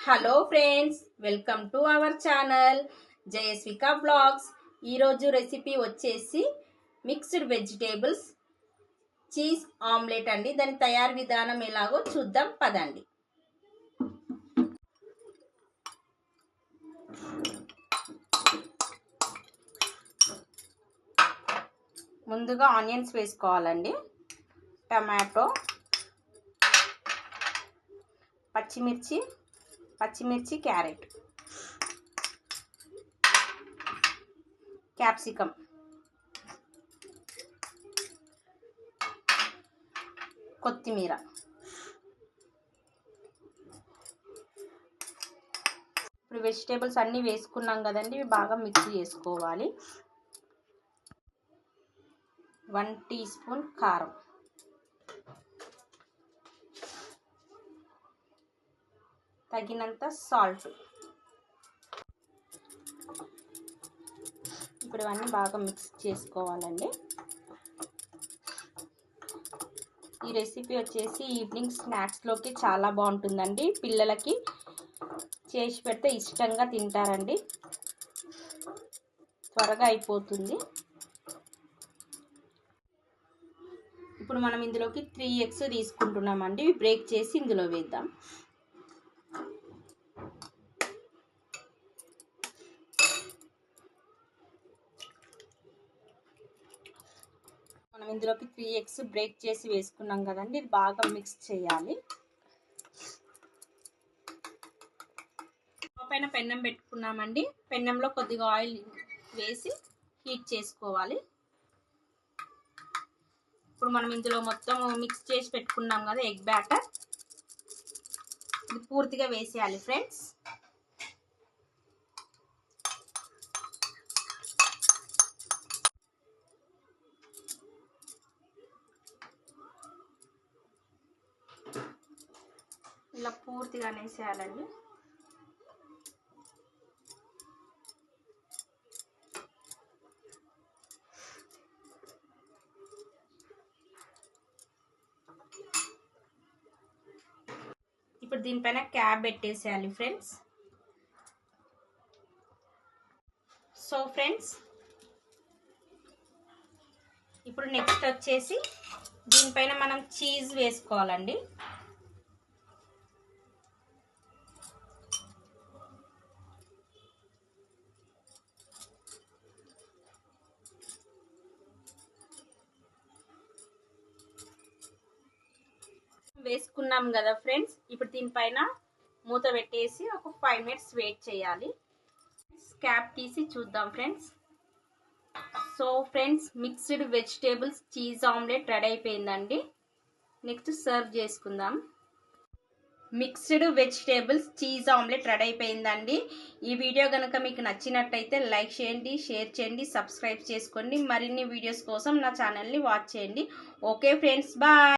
Hello friends, welcome to our channel Jayaswika blogs. ఈరోజు recipe వచ్చేసి mixed vegetables cheese omelette అండి. దాని తయారు విధానం ఎలాగో చూద్దాం పదండి. ముందుగా ఆనియన్స్ వేసుకోవాలండి, టమాటో, పచ్చిమిర్చి, క్యారెట్, క్యాప్సికమ్, కొత్తిమీర. ఇప్పుడు వెజిటేబుల్స్ అన్నీ వేసుకున్నాం కదండి, ఇవి బాగా మిక్స్ చేసుకోవాలి. 1 టీ స్పూన్ కారం, తగినంత సాల్ట్. ఇప్పుడు ఇవన్నీ బాగా మిక్స్ చేసుకోవాలండి. ఈ రెసిపీ వచ్చేసి ఈవినింగ్ స్నాక్స్లోకి చాలా బాగుంటుందండి. పిల్లలకి చేసి పెడితే ఇష్టంగా తింటారండి. త్వరగా అయిపోతుంది. ఇప్పుడు మనం ఇందులోకి 3 ఎగ్స్ తీసుకుంటున్నామండి. బ్రేక్ చేసి ఇందులో వేద్దాం. మనం ఇందులోకి 3 ఎగ్స్ బ్రేక్ చేసి వేసుకున్నాం కదండి, ఇది బాగా మిక్స్ చేయాలి. పైన పెన్నం పెట్టుకున్నామండి. పెన్నంలో కొద్దిగా ఆయిల్ వేసి హీట్ చేసుకోవాలి. ఇప్పుడు మనం ఇందులో మొత్తం మిక్స్ చేసి పెట్టుకున్నాం కదా ఎగ్ బ్యాటర్, ఇది పూర్తిగా వేసేయాలి ఫ్రెండ్స్. ఇలా పూర్తిగా వేసేయాలండి. ఇప్పుడు దీనిపైన క్యాప్ పెట్టేసేయాలి ఫ్రెండ్స్. సో ఫ్రెండ్స్, ఇప్పుడు నెక్స్ట్ వచ్చేసి దీనిపైన మనం చీజ్ వేసుకోవాలండి. వేసుకున్నాం కదా ఫ్రెండ్స్, ఇప్పుడు దీనిపైన మూత పెట్టేసి ఒక 5 మినిట్స్ వెయిట్ చేయాలి. క్యాప్ తీసి చూద్దాం friends. So friends, mixed vegetables cheese omelette ready అయిపోయిందండి. నెక్స్ట్ సర్వ్ చేసుకుందాం. Mixed vegetables cheese omelette ready అయిపోయిందండి. ఈ వీడియో కనుక మీకు నచ్చినట్టయితే లైక్ చేయండి, షేర్ చేయండి, సబ్స్క్రైబ్ చేసుకోండి. మరిన్ని వీడియోస్ కోసం నా ఛానల్ని వాచ్ చేయండి. Okay friends, bye.